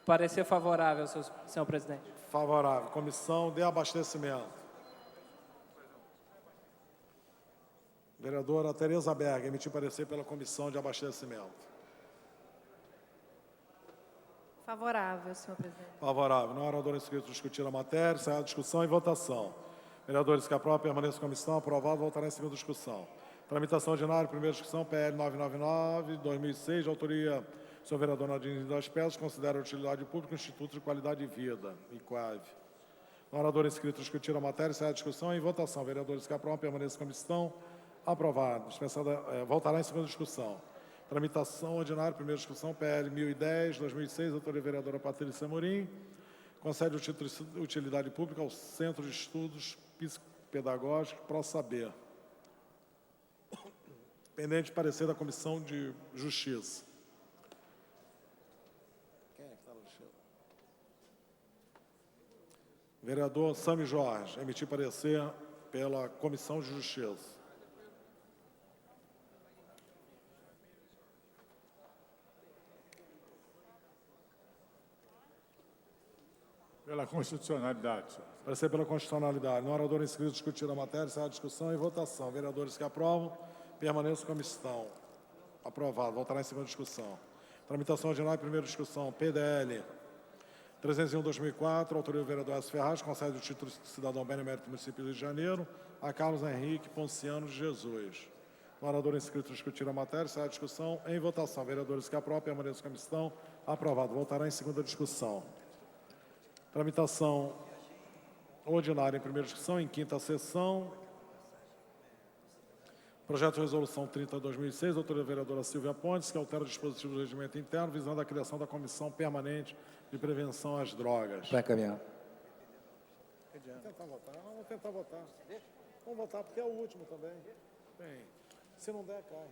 Parecer favorável, senhor presidente. Favorável. Comissão de Abastecimento. Vereadora Tereza Berger, emitir parecer pela Comissão de Abastecimento. Favorável, senhor presidente. Favorável. No orador inscrito, discutir a matéria, encerrar a discussão e votação. Vereadores que aprovam, permaneçam na comissão. Aprovado, voltará em segunda discussão. Tramitação ordinária, primeira discussão, PL 999/2006, de autoria do senhor vereador Nadine das Pedras, considera a utilidade pública o Instituto de Qualidade de Vida, IQUAV. No orador inscrito, discutir a matéria, encerrar a discussão e votação. Vereadores que aprovam, permaneçam na comissão. Aprovado. Voltará em segunda discussão. Tramitação ordinária, primeira discussão, PL 1010/2006, autoria vereadora Patrícia Amorim, concede o título de utilidade pública ao Centro de Estudos Psicopedagógicos ProSaber. Pendente de parecer da Comissão de Justiça. Quem é que está no Justiça? Vereador Sami Jorge, emitir parecer pela Comissão de Justiça. Pela constitucionalidade, senhor. Parecer pela constitucionalidade. No orador inscrito, discutir a matéria, encerrar a discussão e votação. Vereadores que aprovam, permaneçam na comissão. Aprovado. Voltará em segunda discussão. Tramitação ordinária, primeira discussão. PDL 301/2004, autoria do vereador S. Ferraz, concede o título de cidadão benemérito do município do Rio de Janeiro a Carlos Henrique Ponciano de Jesus. No orador inscrito, discutir a matéria, encerrar a discussão em votação. Vereadores que aprovam, permaneçam na comissão. Aprovado. Voltará em segunda discussão. Tramitação ordinária em primeira discussão, em quinta sessão. Projeto de resolução 30/2006, autoria da vereadora Silvia Pontes, que altera o dispositivo do regimento interno, visando a criação da Comissão Permanente de Prevenção às Drogas. Para caminhar. Vamos tentar votar. Não, vamos tentar votar. Vamos votar, porque é o último também. Bem, se não der, cai.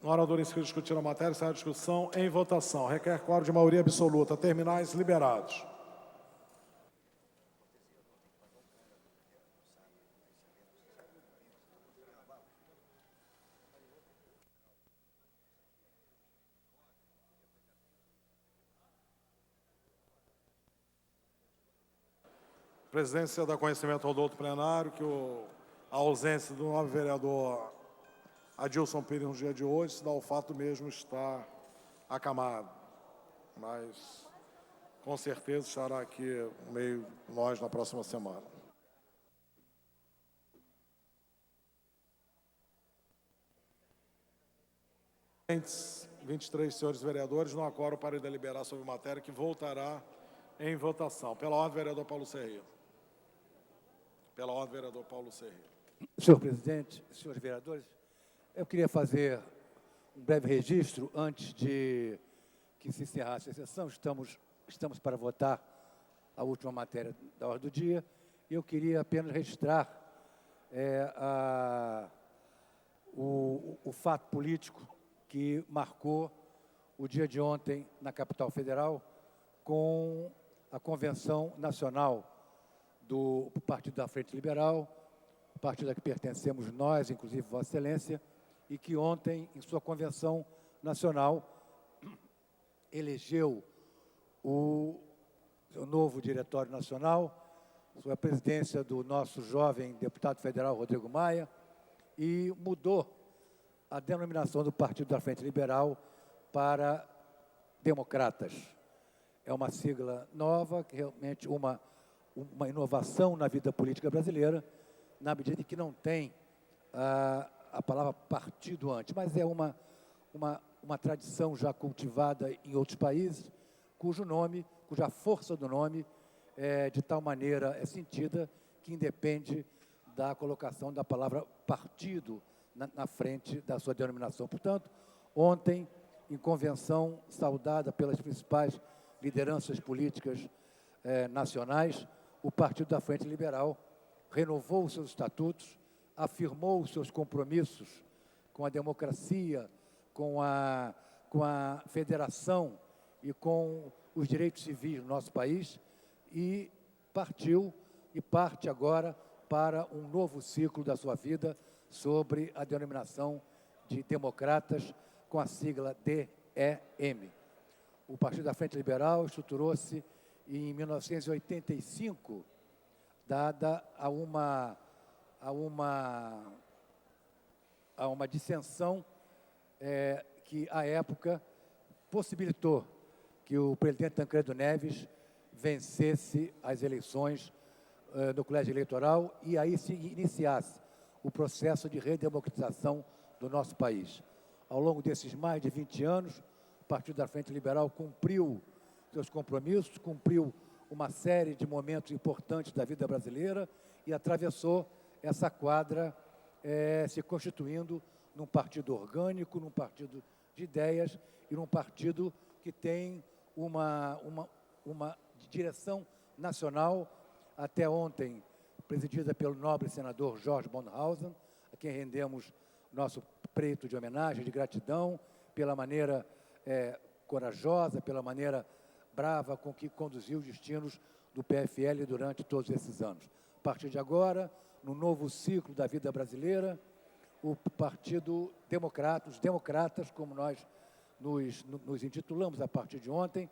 No orador inscrito, discutir a matéria, encerrar a discussão em votação. Requer quórum de maioria absoluta. Terminais liberados. presidência dá conhecimento ao doutor plenário que a ausência do nobre vereador Adilson Pires no dia de hoje se dá ao fato mesmo estar acamado. Mas, com certeza, estará aqui no meio de nós na próxima semana. Presentes, 23 senhores vereadores, não há quórum para deliberar sobre matéria que voltará em votação. Pela ordem, vereador Paulo Serreira. Pela ordem, vereador Paulo Serreira. Senhor presidente, senhores vereadores, eu queria fazer um breve registro antes de que se encerrasse a sessão. Estamos para votar a última matéria da ordem do dia. E eu queria apenas registrar o fato político que marcou o dia de ontem na capital federal com a Convenção Nacional do Partido da Frente Liberal, partido a que pertencemos nós, inclusive Vossa Excelência, e que ontem, em sua Convenção Nacional, elegeu o novo Diretório Nacional, sob a presidência do nosso jovem deputado federal, Rodrigo Maia, e mudou a denominação do Partido da Frente Liberal para Democratas. É uma sigla nova, que realmente uma inovação na vida política brasileira, na medida em que não tem a palavra partido antes, mas é uma tradição já cultivada em outros países, cuja força do nome de tal maneira é sentida que independe da colocação da palavra partido na frente da sua denominação. Portanto, ontem, em convenção saudada pelas principais lideranças políticas nacionais, o Partido da Frente Liberal renovou os seus estatutos, afirmou os seus compromissos com a democracia, com a federação e com os direitos civis do nosso país e partiu e parte agora para um novo ciclo da sua vida sobre a denominação de Democratas com a sigla DEM. O Partido da Frente Liberal estruturou-se em 1985, dada a uma dissensão que, à época, possibilitou que o presidente Tancredo Neves vencesse as eleições no colégio eleitoral e aí se iniciasse o processo de redemocratização do nosso país. Ao longo desses mais de 20 anos, o Partido da Frente Liberal cumpriu seus compromissos, cumpriu uma série de momentos importantes da vida brasileira e atravessou essa quadra se constituindo num partido orgânico, num partido de ideias e num partido que tem uma direção nacional, até ontem presidida pelo nobre senador Jorge Bonhausen, a quem rendemos nosso preito de homenagem, de gratidão, pela maneira corajosa, pela maneira brava com que conduziu os destinos do PFL durante todos esses anos. A partir de agora, no novo ciclo da vida brasileira, o Partido Democrata, os democratas, como nós nos intitulamos a partir de ontem,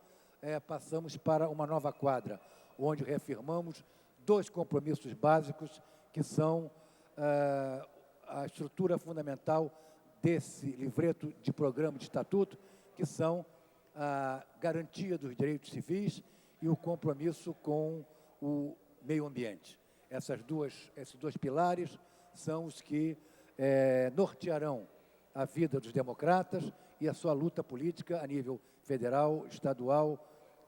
passamos para uma nova quadra, onde reafirmamos dois compromissos básicos, que são a estrutura fundamental desse livreto de programa de estatuto, que são a garantia dos direitos civis e o compromisso com o meio ambiente. Esses dois pilares são os que nortearão a vida dos democratas e a sua luta política a nível federal, estadual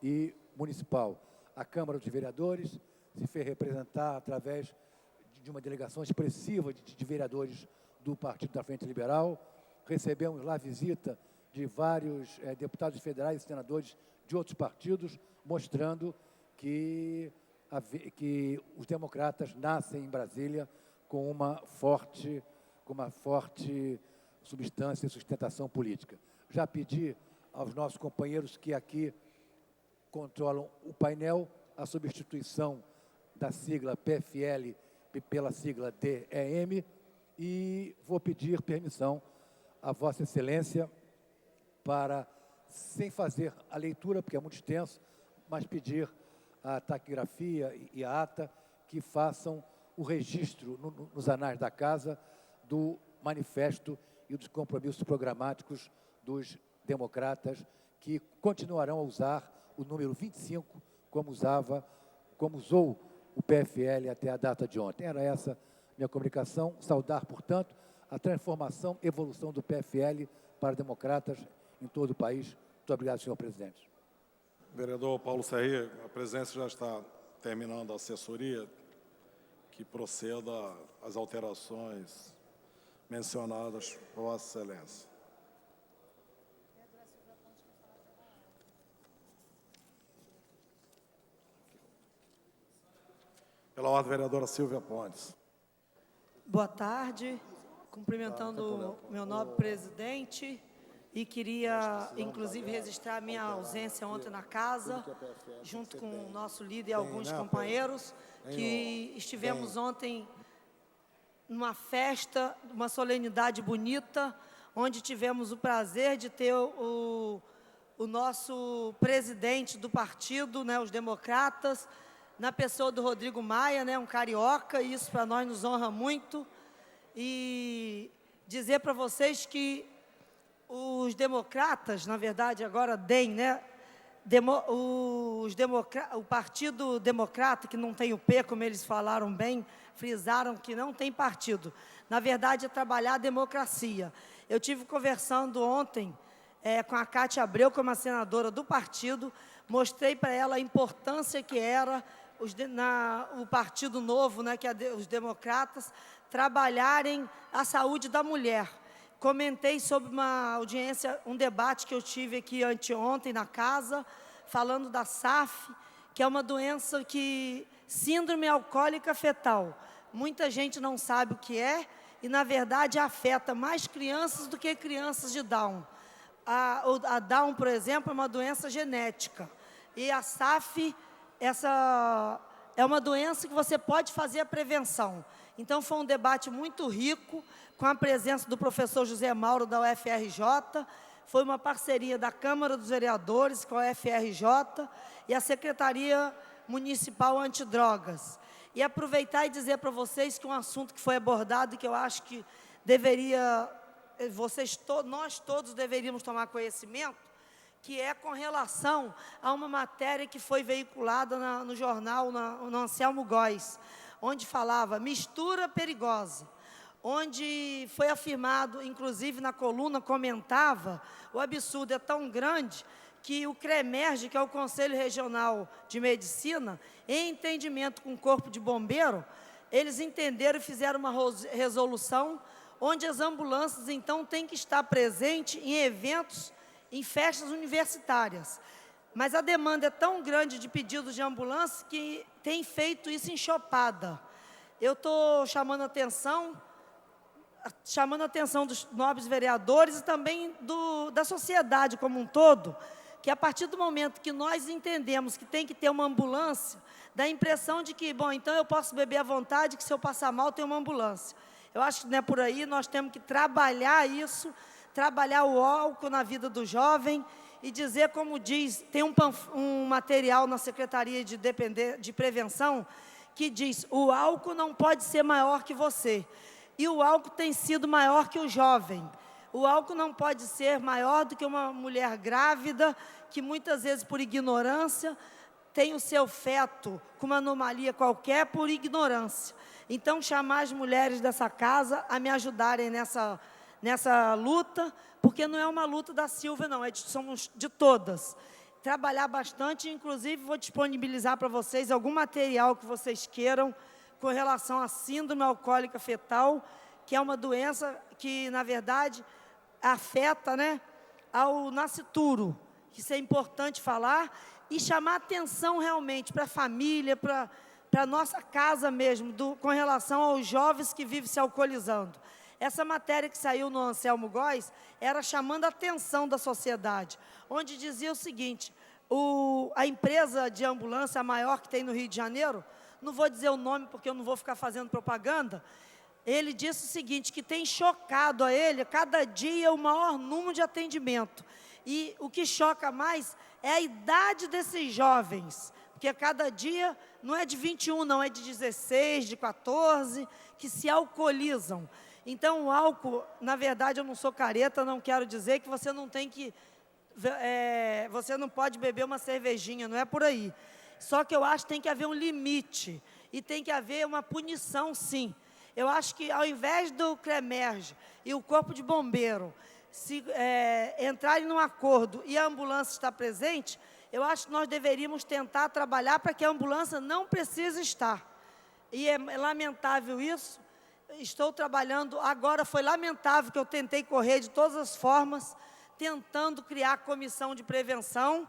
e municipal. A Câmara dos Vereadores se fez representar através de uma delegação expressiva de vereadores do Partido da Frente Liberal. Recebemos lá a visita de vários deputados federais e senadores de outros partidos, mostrando que os democratas nascem em Brasília com uma forte substância e sustentação política. Já pedi aos nossos companheiros que aqui controlam o painel a substituição da sigla PFL pela sigla DEM e vou pedir permissão a Vossa Excelência para, sem fazer a leitura, porque é muito extenso, mas pedir a taquigrafia e a ata que façam o registro nos anais da Casa do manifesto e dos compromissos programáticos dos democratas, que continuarão a usar o número 25, como usou o PFL até a data de ontem. Era essa minha comunicação. Saudar, portanto, a transformação, evolução do PFL para democratas em todo o país. Muito obrigado, senhor presidente. Vereador Paulo Serri, a presidência já está terminando a assessoria, que proceda às alterações mencionadas por Vossa Excelência. Pela ordem, vereadora Silvia Pontes. Boa tarde, cumprimentando o meu nobre presidente, e queria, inclusive, registrar minha ausência ontem na casa, junto com o nosso líder e alguns companheiros, que estivemos ontem numa festa, uma solenidade bonita, onde tivemos o prazer de ter o nosso presidente do partido, né, os democratas, na pessoa do Rodrigo Maia, né, um carioca, e isso para nós nos honra muito. E dizer para vocês que os democratas, na verdade, agora DEM, né, o Partido Democrata, que não tem o P, como eles falaram bem, frisaram que não tem partido. Na verdade, é trabalhar a democracia. Eu tive conversando ontem com a Cátia Abreu, como a senadora do partido, mostrei para ela a importância que era o Partido Novo, né, que é os democratas, trabalharem a saúde da mulher. Comentei sobre uma audiência, um debate que eu tive aqui anteontem na casa, falando da SAF, que é uma doença síndrome alcoólica fetal. Muita gente não sabe o que é e, na verdade, afeta mais crianças do que crianças de Down. A Down, por exemplo, é uma doença genética. E a SAF, essa é uma doença que você pode fazer a prevenção. Então, foi um debate muito rico, com a presença do professor José Mauro, da UFRJ, foi uma parceria da Câmara dos Vereadores com a UFRJ e a Secretaria Municipal Antidrogas. E aproveitar e dizer para vocês que um assunto que foi abordado e que eu acho que nós todos deveríamos tomar conhecimento, que é com relação a uma matéria que foi veiculada no jornal, no Anselmo Góes, onde falava mistura perigosa, onde foi afirmado, inclusive na coluna comentava, o absurdo é tão grande que o CREMERG, que é o Conselho Regional de Medicina, em entendimento com o Corpo de Bombeiro, eles entenderam e fizeram uma resolução onde as ambulâncias, então, têm que estar presentes em eventos, em festas universitárias. Mas a demanda é tão grande de pedidos de ambulância que tem feito isso enxopada. Eu estou chamando a atenção dos nobres vereadores e também da sociedade como um todo, que a partir do momento que nós entendemos que tem que ter uma ambulância, dá a impressão de que, bom, então eu posso beber à vontade, que se eu passar mal tem uma ambulância. Eu acho que não é por aí, nós temos que trabalhar isso, trabalhar o álcool na vida do jovem e dizer, como diz, tem um material na Secretaria de Prevenção que diz, o álcool não pode ser maior que você. E o álcool tem sido maior que o jovem. O álcool não pode ser maior do que uma mulher grávida, que muitas vezes, por ignorância, tem o seu feto com uma anomalia qualquer por ignorância. Então, chamar as mulheres dessa casa a me ajudarem nessa luta, porque não é uma luta da Silvia, não, somos de todas. Trabalhar bastante, inclusive vou disponibilizar para vocês algum material que vocês queiram com relação à síndrome alcoólica fetal, que é uma doença que, na verdade, afeta, né, ao nascituro, que isso é importante falar, e chamar atenção realmente para a família, para a nossa casa mesmo, com relação aos jovens que vivem se alcoolizando. Essa matéria que saiu no Anselmo Góes era chamando a atenção da sociedade, onde dizia o seguinte, a empresa de ambulância, a maior que tem no Rio de Janeiro, não vou dizer o nome porque eu não vou ficar fazendo propaganda, ele disse o seguinte, que tem chocado a ele, a cada dia, o maior número de atendimento. E o que choca mais é a idade desses jovens. porque cada dia não é de 21, não, é de 16, de 14, que se alcoolizam. Então, o álcool, na verdade, eu não sou careta, não quero dizer que você não tem que... você não pode beber uma cervejinha, não é por aí. Só que eu acho que tem que haver um limite e tem que haver uma punição, sim. Eu acho que, ao invés do CREMERGE e o Corpo de Bombeiro entrarem num acordo e a ambulância estar presente, eu acho que nós deveríamos tentar trabalhar para que a ambulância não precise estar. E é lamentável isso. Estou trabalhando, agora foi lamentável que eu tentei correr de todas as formas, tentando criar comissão de prevenção,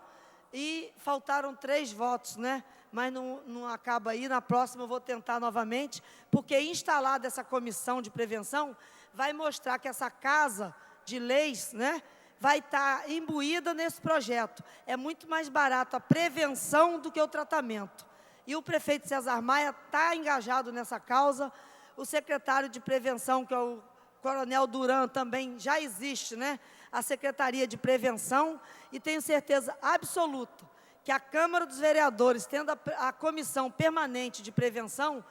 e faltaram 3 votos, né? Mas não acaba aí, na próxima eu vou tentar novamente, porque instalada essa comissão de prevenção, vai mostrar que essa casa de leis, né, vai estar imbuída nesse projeto. É muito mais barato a prevenção do que o tratamento. E o prefeito César Maia está engajado nessa causa, o secretário de prevenção, que é o Coronel Duran, também já existe, né, a Secretaria de Prevenção, e tenho certeza absoluta que a Câmara dos Vereadores, tendo a comissão permanente de prevenção,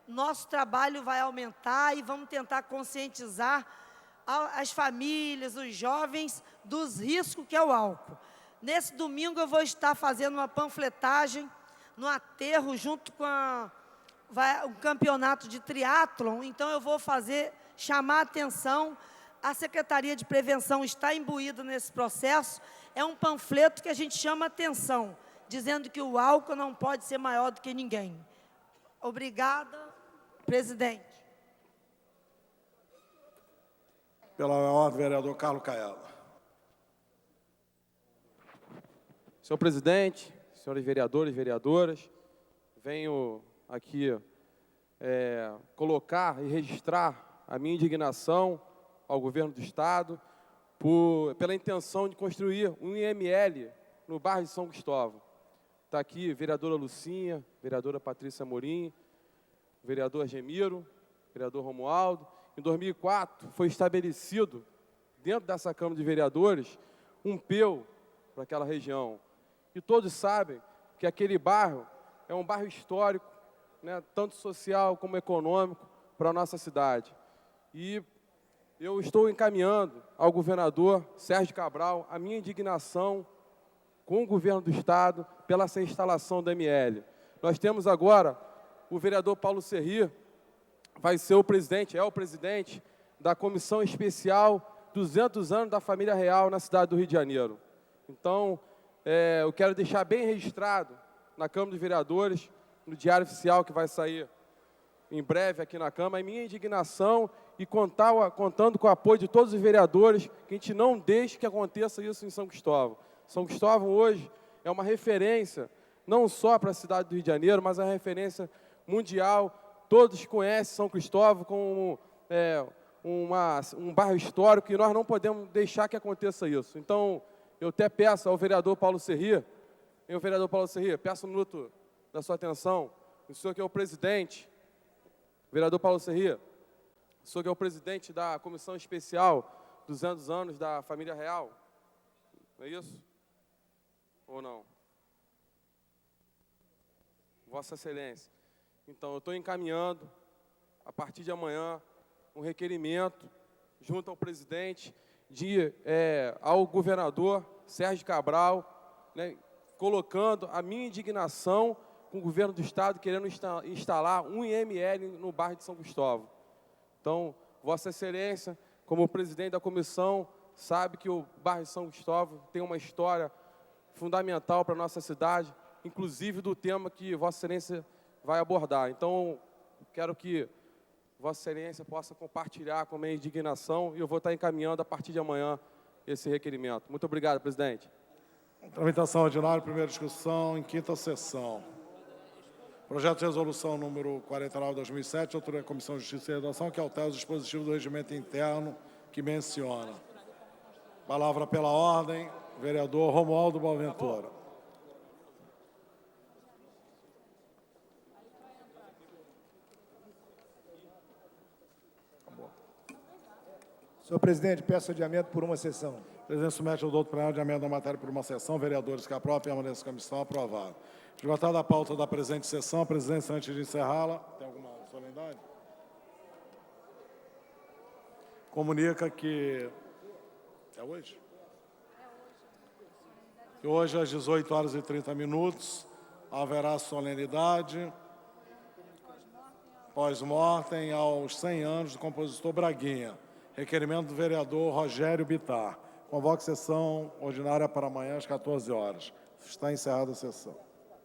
nosso trabalho vai aumentar e vamos tentar conscientizar as famílias, os jovens, dos riscos que é o álcool. Nesse domingo eu vou estar fazendo uma panfletagem no aterro, junto com um campeonato de triatlon, então eu vou chamar a atenção. A Secretaria de Prevenção está imbuída nesse processo. É um panfleto que a gente chama atenção, dizendo que o álcool não pode ser maior do que ninguém. Obrigada, presidente. Pela ordem, vereador Carlos Caiado. Senhor presidente, senhores vereadores e vereadoras, venho aqui colocar e registrar a minha indignação ao governo do Estado pela intenção de construir um IML no bairro de São Cristóvão. Está aqui a vereadora Lucinha, vereadora Patrícia Amorim, vereador Gemiro, vereador Romualdo. Em 2004, foi estabelecido, dentro dessa Câmara de Vereadores, um PEU para aquela região. E todos sabem que aquele bairro é um bairro histórico, né, tanto social como econômico, para a nossa cidade. E eu estou encaminhando ao governador Sérgio Cabral a minha indignação com o governo do Estado pela essa instalação da ML. Nós temos agora o vereador Paulo Serri, vai ser o presidente da Comissão Especial 200 anos da Família Real na cidade do Rio de Janeiro. Então, eu quero deixar bem registrado na Câmara dos Vereadores, no Diário Oficial, que vai sair em breve aqui na Câmara, a minha indignação e contando com o apoio de todos os vereadores, que a gente não deixe que aconteça isso em São Cristóvão. São Cristóvão hoje é uma referência, não só para a cidade do Rio de Janeiro, mas é uma referência mundial. Todos conhecem São Cristóvão como um bairro histórico e nós não podemos deixar que aconteça isso. Então, eu até peço ao vereador Paulo Serri, peço um minuto da sua atenção, o senhor que é o presidente, vereador Paulo Serri, o senhor que é o presidente da Comissão Especial 200 anos da Família Real, não é isso? Ou não? Vossa Excelência. Então, eu estou encaminhando, a partir de amanhã, um requerimento junto ao presidente, ao governador Sérgio Cabral, né, colocando a minha indignação com o governo do Estado, querendo instalar um IML no bairro de São Cristóvão. Então, Vossa Excelência, como presidente da comissão, sabe que o bairro de São Cristóvão tem uma história fundamental para a nossa cidade, inclusive do tema que Vossa Excelência vai abordar. Então, quero que Vossa Excelência possa compartilhar com a minha indignação e eu vou estar encaminhando a partir de amanhã esse requerimento. Muito obrigado, presidente. Tramitação ordinária, primeira discussão, em quinta sessão. Projeto de resolução número 49/2007, autoria da Comissão de Justiça e Redação, que altera os dispositivos do regimento interno que menciona. Palavra pela ordem, vereador Romualdo Boaventura. Senhor presidente, peço adiamento por uma sessão. O presidente submete ao doutor plenário de adiamento da matéria por uma sessão. Vereadores que aprovam, permaneçam na comissão. Aprovado. Esgotada a pauta da presente sessão, a presidência, antes de encerrá-la, tem alguma solenidade? Comunica que... É hoje? Que hoje, às 18h30, haverá solenidade pós-mortem aos 100 anos do compositor Braguinha. Requerimento do vereador Rogério Bittar. Convoco sessão ordinária para amanhã às 14 horas. Está encerrada a sessão.